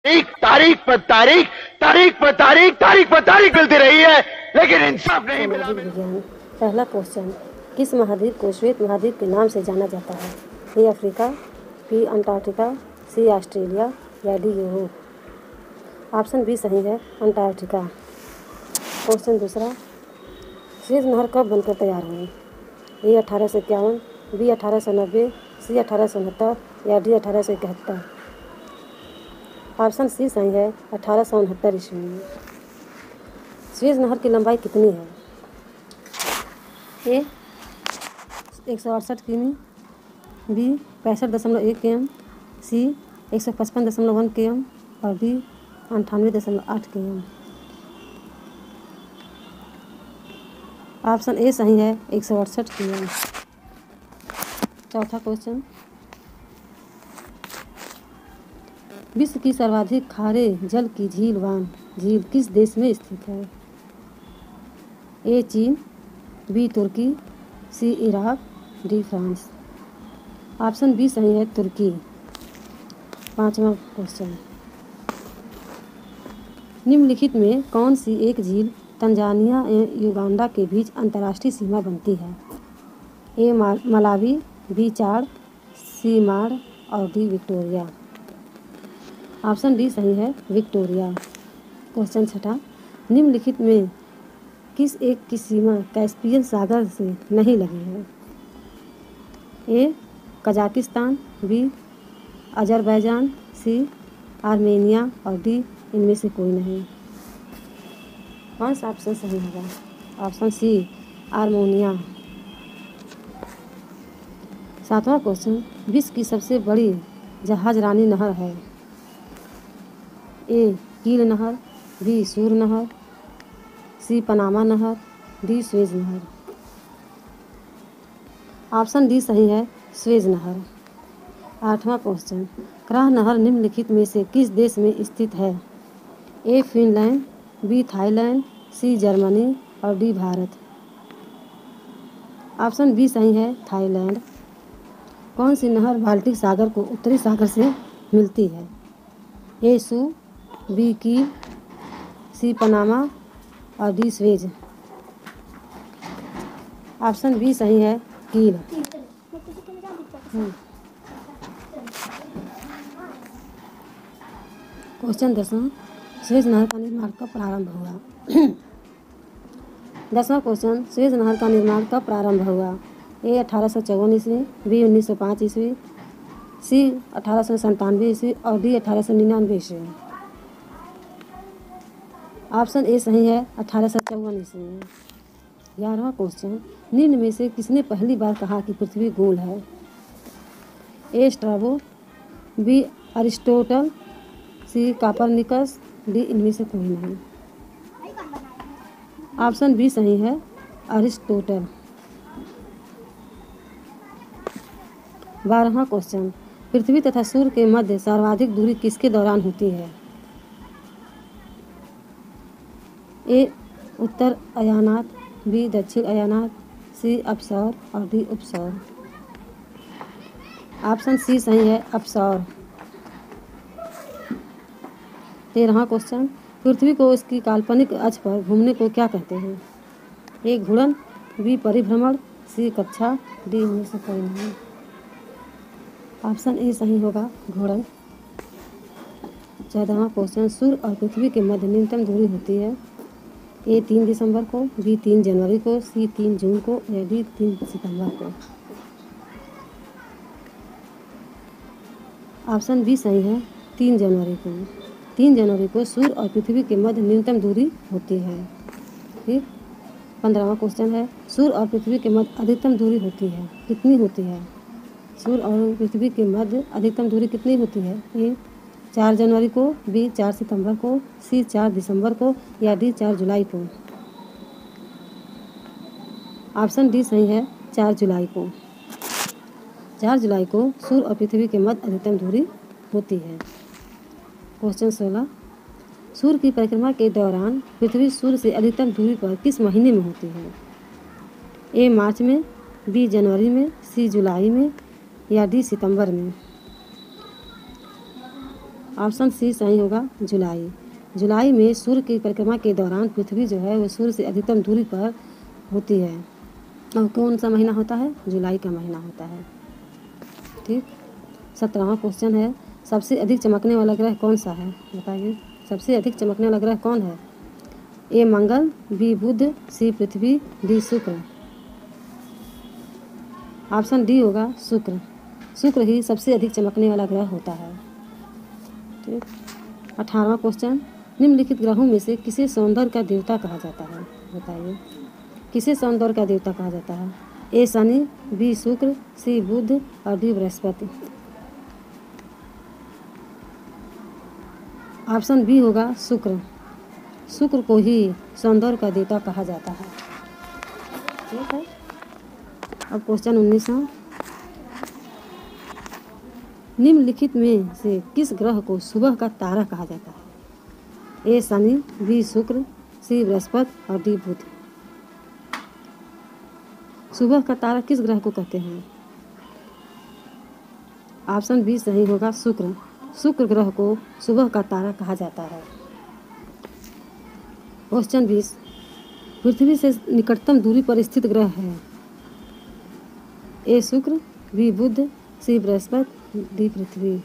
तारीख तारीख पर तारीख तारीख पर तारीख तारीख पर तारीख मिलती रही है, लेकिन इंसाफ नहीं मिला। सामाजिक विज्ञान। पहला क्वेश्चन, किस महाद्वीप को श्वेत महाद्वीप के नाम से जाना जाता है? A Africa, B Antarctica, C Australia या डी यूरोप। ऑप्शन बी सही है, अंटार्कटिका। क्वेश्चन दूसरा, सुएज नहर कब बनकर तैयार हुई? ए 1851, बी 1890, सी 1869 या डी 1871। ऑप्शन सी सही है, 1869 ईस्वी में। सुएज नहर की लंबाई कितनी है? ए 168 किमी, बी 65.1 km, सी 155.1 km और डी 98.8 km। ऑप्शन ए सही है, 168 km। चौथा क्वेश्चन, विश्व की सर्वाधिक खारे जल की झील वान झील किस देश में स्थित है? ए चीन, बी तुर्की, C Iraq, D France. Option B सही है, तुर्की। पांचवा क्वेश्चन, निम्नलिखित में कौन सी एक झील तंजानिया एवं युगांडा के बीच अंतर्राष्ट्रीय सीमा बनती है? ए मलावी, बी चाड, सी माड़ और डी विक्टोरिया। ऑप्शन डी सही है, विक्टोरिया। क्वेश्चन छठा, निम्नलिखित में किस एक की सीमा कैस्पियन सागर से नहीं लगी है? A Kazakhstan, B Azerbaijan, C Armenia और डी इनमें से कोई नहीं। कौन सा ऑप्शन सही होगा? Option C Armenia. सातवां क्वेश्चन, विश्व की सबसे बड़ी जहाजरानी नहर है? ए कील नहर, बी सूर नहर, सी पनामा नहर, डी सुएज नहर। ऑप्शन डी सही है, सुएज नहर। आठवां क्वेश्चन, क्राह नहर निम्नलिखित में से किस देश में स्थित है? A Finland, B Thailand, C Germany और डी भारत। ऑप्शन बी सही है, थाईलैंड। कौन सी नहर बाल्टिक सागर को उत्तरी सागर से मिलती है? ए सू, बी कील, सी पनामा और डी सुएज। ऑप्शन बी सही है, कील। क्वेश्चन 10वां, सुएज नहर का निर्माण कब प्रारंभ हुआ? 10वां क्वेश्चन, सुएज नहर का निर्माण कब प्रारंभ हुआ? ए 1854 ईस्वी, बी 1905 ईस्वी, सी 1897 ईस्वी और डी 1899 ईस्वी। ऑप्शन ए सही है, 1854 ईस्वी में। 11वां क्वेश्चन, निम्न में से किसने पहली बार कहा कि पृथ्वी गोल है? ए स्ट्राबो, बी अरिस्टोटल, सी कोपरनिकस, डी इनमें से कोई नहीं। ऑप्शन बी सही है, अरिस्टोटल। 12वां क्वेश्चन, पृथ्वी तथा सूर्य के मध्य सर्वाधिक दूरी किसके दौरान होती है? ए उत्तर अयानात, बी दक्षिण अयानात, सी अपसौर और डी उपसौर। ऑप्शन सी सही है, अपसौर। 13वां क्वेश्चन, पृथ्वी को उसकी काल्पनिक अक्ष पर घूमने को क्या कहते हैं? ए घूर्णन, बी परिभ्रमण, सी कक्षा, डी इनमें से कोई नहीं। ऑप्शन ए सही होगा, घूर्णन। 14वां क्वेश्चन, सूर्य और पृथ्वी के मध्य न्यूनतम दूरी होती है? ए 3 दिसंबर को, बी 3 जनवरी को, सी 3 जून को या डी 3 सितंबर को। ऑप्शन बी सही है, 3 जनवरी को। 3 जनवरी को सूर्य और पृथ्वी के मध्य न्यूनतम दूरी होती है। फिर 15वां क्वेश्चन है, सूर्य और पृथ्वी के मध्य अधिकतम दूरी होती है, कितनी होती है? सूर्य और पृथ्वी के मध्य अधिकतम दूरी कितनी होती है? ए 4 जनवरी को, बी 4 सितंबर को, सी 4 दिसंबर को या डी 4 जुलाई को। ऑप्शन डी सही है, 4 जुलाई को। 4 जुलाई को सूर्य और पृथ्वी के मध्य अधिकतम दूरी होती है। क्वेश्चन 16, सूर्य की परिक्रमा के दौरान पृथ्वी सूर्य से अधिकतम दूरी पर किस महीने में होती है? ए मार्च में, बी जनवरी में, सी जुलाई में या डी सितंबर में। ऑप्शन सी सही होगा जुलाई। जुलाई में सूर्य की परिक्रमा के दौरान पृथ्वी जो है वो सूर्य से अधिकतम दूरी पर होती है। और कौन सा महीना होता है? जुलाई का महीना होता है। ठीक। 17वां क्वेश्चन है, सबसे अधिक चमकने वाला ग्रह कौन सा है? बताइए, सबसे अधिक चमकने वाला ग्रह कौन है? ए मंगल, बी बुध, सी पृथ्वी, डी शुक्र। ऑप्शन डी होगा शुक्र। शुक्र ही सबसे अधिक चमकने वाला ग्रह होता है। ठीक। 18वां क्वेश्चन, निम्नलिखित ग्रहों में से किसे सौंदर्य का देवता कहा जाता है? बताइए, किसे सौंदर्य का देवता कहा जाता है? ए शनि, बी शुक्र, सी बुध और डी बृहस्पति। ऑप्शन बी होगा शुक्र। शुक्र को ही सौंदर्य का देवता कहा जाता है। ठीक है। अब क्वेश्चन 19वां, निम्नलिखित में से किस ग्रह को सुबह का तारा कहा जाता है? ए शनि, बी शुक्र, सी बृहस्पति और डी बुध। सुबह का तारा किस ग्रह को कहते हैं? ऑप्शन बी सही होगा शुक्र। शुक्र ग्रह को सुबह का तारा कहा जाता है। क्वेश्चन 20, पृथ्वी से निकटतम दूरी पर स्थित ग्रह है? ए शुक्र, बी बुध, सी बृहस्पति, डी पृथ्वी।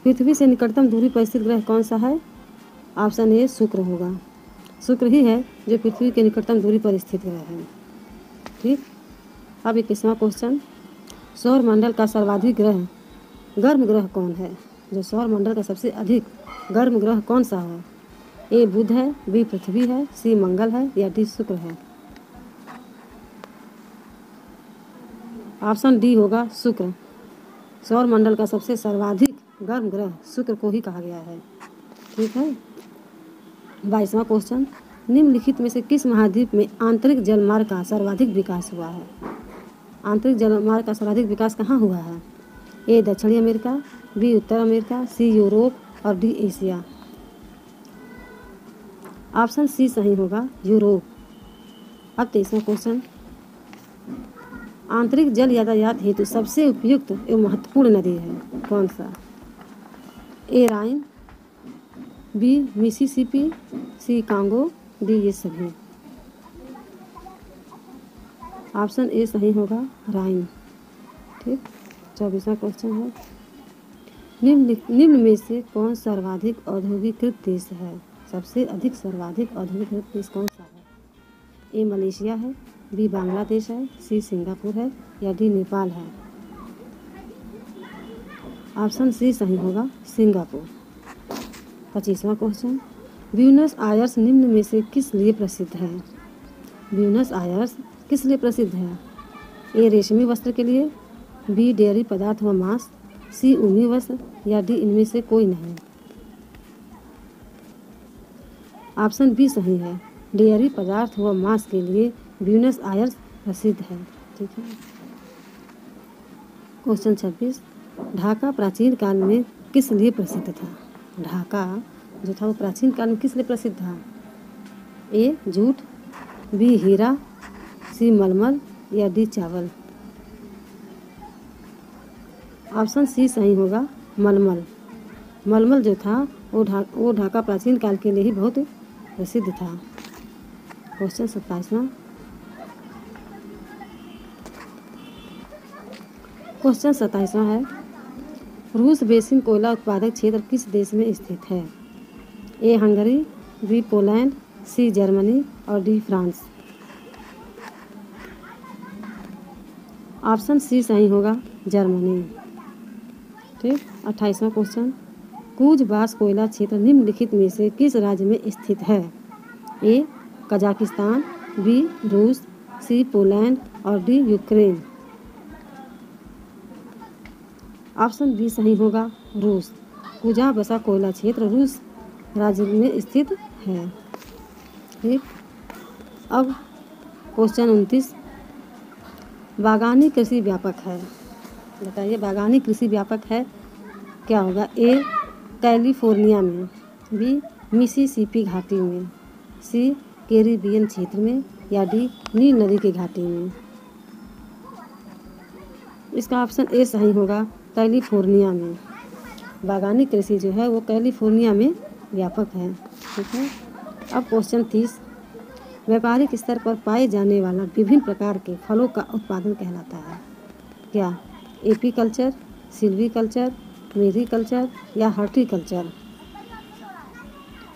पृथ्वी से निकटतम दूरी पर स्थित ग्रह कौन सा है? ऑप्शन ए शुक्र होगा। शुक्र ही है जो पृथ्वी के निकटतम दूरी पर स्थित ग्रह है। ठीक। अब 21वां क्वेश्चन, सौर मंडल का सर्वाधिक ग्रह गर्म ग्रह कौन है? जो सौर मंडल का सबसे अधिक गर्म ग्रह कौन सा है? ए बुध है, बी पृथ्वी है, सी मंगल है या डी शुक्र है। ऑप्शन डी होगा शुक्र। सौर मंडल का सबसे सर्वाधिक गर्म ग्रह शुक्र को ही कहा गया है। ठीक है। 22वां क्वेश्चन, निम्नलिखित में से किस महाद्वीप में आंतरिक जलमार्ग का सर्वाधिक विकास हुआ है? आंतरिक जलमार्ग का सर्वाधिक विकास कहाँ हुआ है? ए दक्षिणी अमेरिका, बी उत्तर अमेरिका, सी यूरोप और डी एशिया। ऑप्शन सी सही होगा यूरोप। अब 23वां क्वेश्चन, आंतरिक जल यातायात हेतु सबसे उपयुक्त एवं महत्वपूर्ण नदी है कौन सा? ए राइन, बी मिसिसिपी, सी कांगो, डी ये सभी। ऑप्शन ए सही होगा राइन। ठीक। 24वां क्वेश्चन है, निम्न में से कौन सर्वाधिक औद्योगिकृत देश है? सबसे अधिक सर्वाधिक औद्योगिकृत देश कौन सा है? ए मलेशिया है, बी बांग्लादेश है, सी सिंगापुर है या डी नेपाल है। ऑप्शन सी सही होगा सिंगापुर। 25वां क्वेश्चन, ब्यूनस आयर्स निम्न में से किस लिए प्रसिद्ध है? ब्यूनस आयर्स किस लिए प्रसिद्ध है? ए रेशमी वस्त्र के लिए, बी डेयरी पदार्थ व मांस, सी ऊनी वस्त्र या डी इनमें से कोई नहीं। ऑप्शन बी सही है, डेयरी पदार्थ व मांस के लिए ब्यूनस आयर्स प्रसिद्ध है। ठीक है। क्वेश्चन 26, ढाका प्राचीन काल में किस लिए प्रसिद्ध था? ढाका जो था वो प्राचीन काल में किस लिए प्रसिद्ध था? ए जूट, बी हीरा, सी मलमल या डी चावल। ऑप्शन सी सही होगा मलमल। मलमल जो था वो ढाका प्राचीन काल के लिए ही बहुत प्रसिद्ध था। क्वेश्चन 27वां, क्वेश्चन 27वां है, रूस बेसिन कोयला उत्पादक क्षेत्र किस देश में स्थित है? A Hungary, B Poland, C Germany और डी फ्रांस। ऑप्शन सी सही होगा जर्मनी। ठीक। 28वां क्वेश्चन, कूज बास कोयला क्षेत्र निम्नलिखित में से किस राज्य में स्थित है? ए कजाकिस्तान, बी रूस, सी पोलैंड और डी यूक्रेन। ऑप्शन बी सही होगा रूस। कूजा बसा कोयला क्षेत्र रूस राज्य में स्थित है। ठीक। अब क्वेश्चन 29, बागानी कृषि व्यापक है? बताइए, बागानी कृषि व्यापक है क्या होगा? ए कैलिफोर्निया में, बी मिसिसिपी घाटी में, सी कैरिबियन क्षेत्र में या डी नील नदी की घाटी में। इसका ऑप्शन ए सही होगा कैलिफोर्निया में। बागानी कृषि जो है वो कैलिफोर्निया में व्यापक है। ठीक है। अब क्वेश्चन 30, व्यापारिक स्तर पर पाए जाने वाला विभिन्न प्रकार के फलों का उत्पादन कहलाता है क्या? एपीकल्चर, सिल्वीकल्चर, मेरीकल्चर या हॉर्टिकल्चर?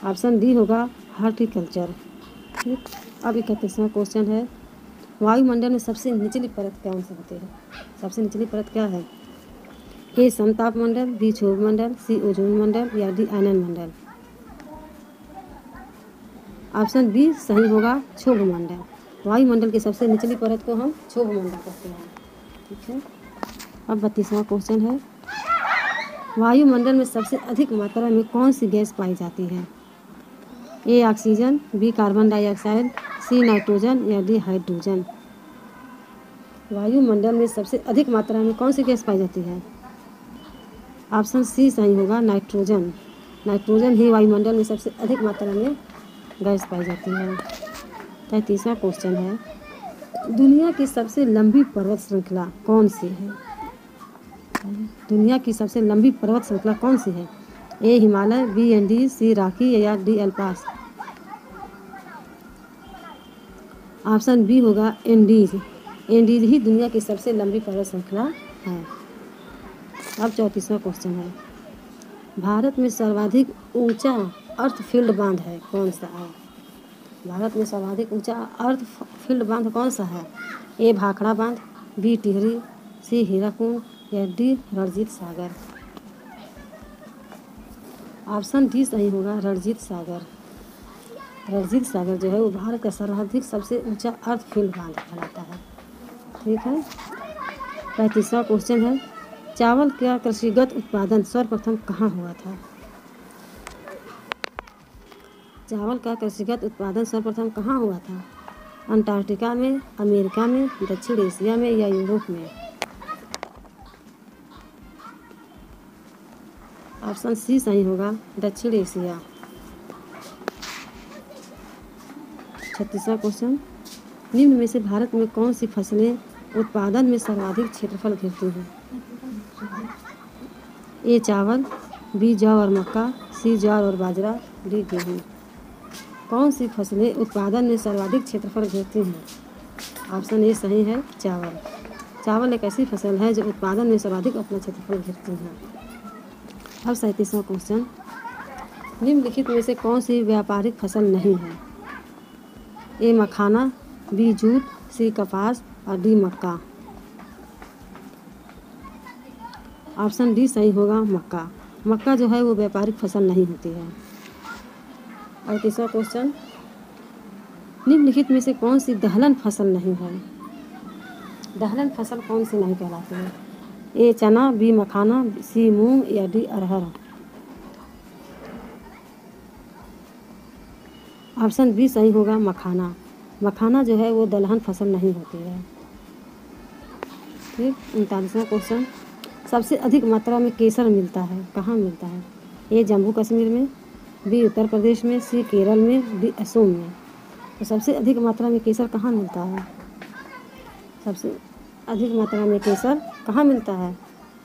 ऑप्शन डी होगा हॉर्टिकल्चर। ठीक। अब 31वां क्वेश्चन है, वायुमंडल में सबसे निचली परत कौन सी होती है? सबसे निचली परत क्या है? ए समताप मंडल, बी क्षोभ मंडल, सी ओजोन मंडल या डी आयनन मंडल? ऑप्शन बी सही होगा क्षोभ मंडल। वायुमंडल की सबसे निचली परत को हम क्षोभ मंडल कहते हैं। ठीक है। अब 32वां क्वेश्चन है, वायुमंडल में सबसे अधिक मात्रा में कौन सी गैस पाई जाती है? A oxygen, B carbon dioxide, C nitrogen या डी हाइड्रोजन? वायुमंडल में सबसे अधिक मात्रा में कौन सी गैस पाई जाती है? ऑप्शन सी सही होगा नाइट्रोजन। नाइट्रोजन ही वायुमंडल में सबसे अधिक मात्रा में गैस पाई जाती है। 33वां क्वेश्चन है, दुनिया की सबसे लंबी पर्वत श्रृंखला कौन सी है? दुनिया की सबसे लंबी पर्वत श्रृंखला कौन सी है? ए हिमालय, बी एंडीज, सी रॉकी या डी एल्पास? ऑप्शन बी होगा एंडीज। एंडीज ही दुनिया की सबसे लंबी पर्वत श्रृंखला है। अब 34वां क्वेश्चन है, भारत में सर्वाधिक ऊंचा अर्थ फील्ड बांध है कौन सा है? भारत में सर्वाधिक ऊंचा अर्थ फील्ड बांध कौन सा है? ए भाखड़ा बांध, बी टिहरी, सी हीराकुंड या डी रणजीत सागर? ऑप्शन डी सही होगा रणजीत सागर। रणजीत सागर जो है वो भारत का सर्वाधिक सबसे ऊंचा अर्थ फील्ड बांध कहलाता है। ठीक है। 35वां क्वेश्चन है, चावल का कृषिगत उत्पादन सर्वप्रथम कहाँ हुआ था? चावल का कृषिगत उत्पादन सर्वप्रथम कहाँ हुआ था? अंटार्कटिका में, अमेरिका में, दक्षिण एशिया में या यूरोप में? ऑप्शन सी सही होगा दक्षिण एशिया। 36वां क्वेश्चन, निम्न में से भारत में कौन सी फसलें उत्पादन में सर्वाधिक क्षेत्रफल घेरती हैं? ए चावल, बी जौ और मक्का, सी ज्वार और बाजरा, डी गेहूँ? कौन सी फसलें उत्पादन में सर्वाधिक क्षेत्रफल घेरती हैं? ऑप्शन ए सही है चावल। चावल एक ऐसी फसल है जो उत्पादन में सर्वाधिक अपना क्षेत्रफल घेरती है। अब 37वां क्वेश्चन, निम्नलिखित में से कौन सी व्यापारिक फसल नहीं है? ए मखाना, बी जूट, सी कपास और डी मक्का? ऑप्शन डी सही होगा मक्का। मक्का जो है वो व्यापारिक फसल नहीं होती है। 38वां क्वेश्चन, निम्नलिखित में से कौन सी दलहन फसल नहीं है? दलहन फसल कौन सी नहीं कहलाती है? ए चना, बी मखाना, सी मूंग या डी अरहर? ऑप्शन बी सही होगा मखाना। मखाना जो है वो दलहन फसल नहीं होती है। ठीक। 39वां क्वेश्चन, सबसे अधिक मात्रा में केसर मिलता है कहाँ मिलता है? ए जम्मू कश्मीर में, बी उत्तर प्रदेश में, सी केरल में, डी असम में? तो सबसे अधिक मात्रा में केसर कहाँ मिलता है? सबसे अधिक मात्रा में केसर कहाँ मिलता है?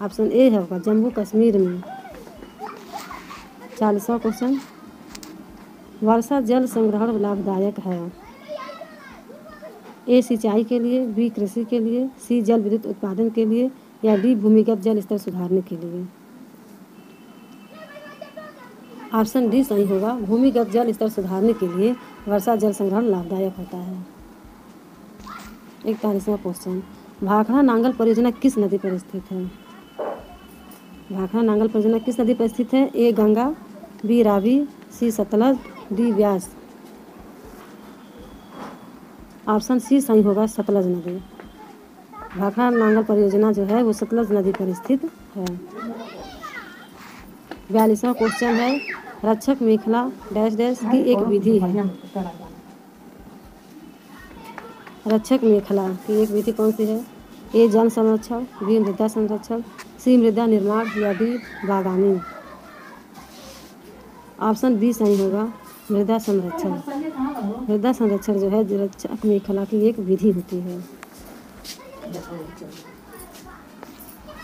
ऑप्शन ए होगा जम्मू कश्मीर में। 40वां क्वेश्चन, वर्षा जल संग्रहण लाभदायक है? ए सिंचाई के लिए, बी कृषि के लिए, सी जल विद्युत उत्पादन के लिए या डी भूमिगत जल स्तर सुधारने के लिए? ऑप्शन डी सही होगा भूमिगत जल स्तर सुधारने के लिए वर्षा जल संग्रहण लाभदायक होता है। 41वां क्वेश्चन, भाखड़ा नांगल परियोजना किस नदी पर स्थित है? भाखड़ा नांगल परियोजना किस नदी पर स्थित है? ए गंगा, बी रावी, सी सतलज, डी व्यास? ऑप्शन सी सही होगा सतलज नदी। भाखड़ा नांगल परियोजना जो है वो सतलज नदी पर स्थित है। 42वां क्वेश्चन है, रक्षक मेखला डैश डैश की एक विधि है? रक्षक मेखला की एक विधि कौन सी है? ए जल संरक्षण, बी मृदा संरक्षण, सी मृदा निर्माण या डी बागवानी? ऑप्शन बी सही होगा मृदा संरक्षण। मृदा संरक्षण जो है रक्षक मेखला की एक विधि होती है।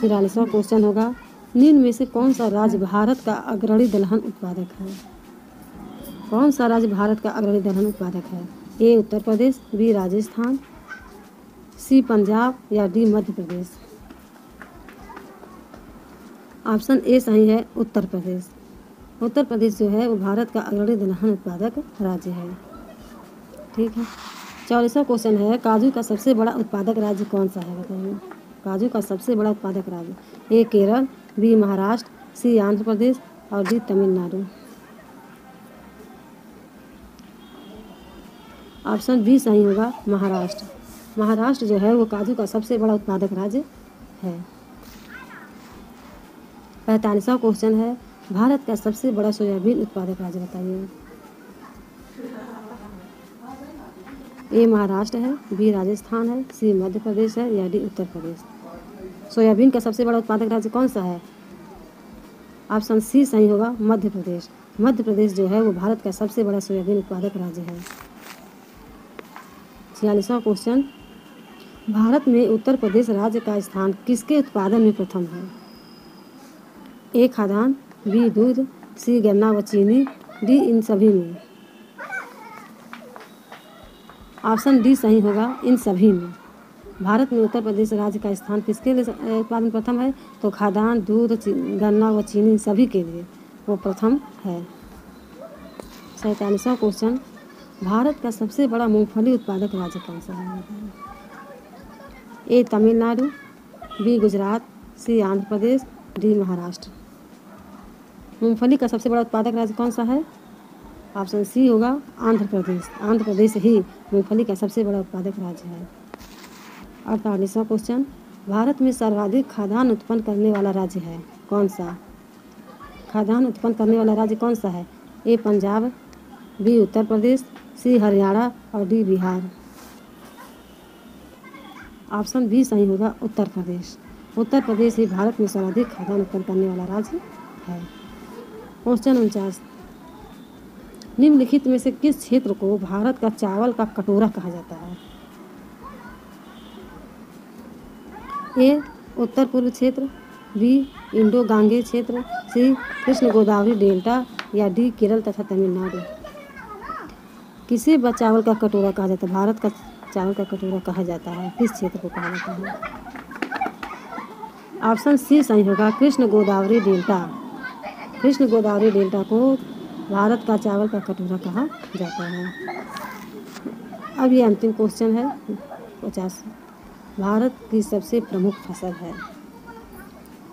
43वां क्वेश्चन होगा, निम्न में से कौन सा राज्य भारत का अग्रणी दलहन उत्पादक है? कौन सा राज्य भारत का अग्रणी दलहन उत्पादक है? ए उत्तर प्रदेश, बी राजस्थान, सी पंजाब या D Madhya Pradesh. Option A सही है, उत्तर प्रदेश। उत्तर प्रदेश जो है वो भारत का अग्रणी दलहन उत्पादक राज्य है। ठीक है। 44वां क्वेश्चन है, काजू का सबसे बड़ा उत्पादक राज्य कौन सा है? बताइए। काजू का सबसे बड़ा उत्पादक राज्य, ए केरल, बी महाराष्ट्र, सी आंध्र प्रदेश और डी तमिलनाडु। ऑप्शन बी सही होगा, महाराष्ट्र। महाराष्ट्र जो है वो काजू का सबसे बड़ा उत्पादक राज्य है। 45वां क्वेश्चन है, भारत का सबसे बड़ा सोयाबीन उत्पादक राज्य बताइए। ए महाराष्ट्र है, बी राजस्थान है, सी मध्य प्रदेश है या डी उत्तर प्रदेश। सोयाबीन का सबसे बड़ा उत्पादक राज्य कौन सा है? ऑप्शन सी सही होगा, मध्य प्रदेश। मध्य प्रदेश जो है वो भारत का सबसे बड़ा सोयाबीन उत्पादक राज्य है। 46वां क्वेश्चन, भारत में उत्तर प्रदेश राज्य का स्थान किसके उत्पादन में प्रथम है? ए खाद्यान्न, बी दूध, सी गन्ना व चीनी, डी इन सभी में। ऑप्शन डी सही होगा, इन सभी में। भारत में उत्तर प्रदेश राज्य का स्थान किसके लिए उत्पादन प्रथम है? तो खाद्यान्न, दूध, गन्ना व चीनी सभी के लिए वो प्रथम है। 47वां क्वेश्चन, भारत का सबसे बड़ा मूंगफली उत्पादक राज्य कौन सा है? ए तमिलनाडु, बी गुजरात, सी आंध्र प्रदेश, डी महाराष्ट्र। मूंगफली का सबसे बड़ा उत्पादक राज्य कौन सा है? ऑप्शन सी होगा, आंध्र प्रदेश। आंध्र प्रदेश ही मूंगफली का सबसे बड़ा उत्पादक राज्य है। 48वां क्वेश्चन, भारत में सर्वाधिक खाद्यान्न उत्पन्न करने वाला राज्य है कौन सा? खाद्यान्न उत्पन्न करने वाला राज्य कौन सा है? ए पंजाब, बी उत्तर प्रदेश, सी हरियाणा और डी बिहार। ऑप्शन बी सही होगा, उत्तर प्रदेश। उत्तर प्रदेश ही भारत में सर्वाधिक खाद्यान्न उत्पन्न करने वाला राज्य है। क्वेश्चन 49, निम्नलिखित में से किस क्षेत्र को भारत का चावल का कटोरा कहा जाता है? ए उत्तर पूर्व क्षेत्र, बी इंडो गांगेय क्षेत्र, सी कृष्ण गोदावरी डेल्टा या डी केरल तथा तमिलनाडु। किसे चावल का कटोरा कहा जाता है? भारत का चावल का कटोरा कहा जाता है, किस क्षेत्र को कहा जाता है? ऑप्शन सी सही होगा, कृष्ण गोदावरी डेल्टा। कृष्ण गोदावरी डेल्टा को भारत का चावल का कटोरा कहा जाता है। अब ये अंतिम क्वेश्चन है 50, भारत की सबसे प्रमुख फसल है?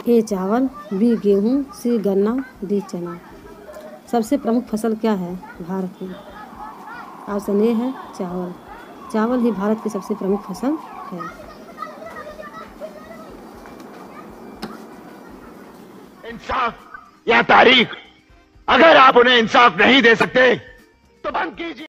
ए चावल, बी गेहूँ, सी गन्ना, डी चना। सबसे प्रमुख फसल क्या है भारत की? ऑप्शन ए है चावल। चावल ही भारत की सबसे प्रमुख फसल है। इंसाफ या तारीख, अगर आप उन्हें इंसाफ नहीं दे सकते तो बंद कीजिए।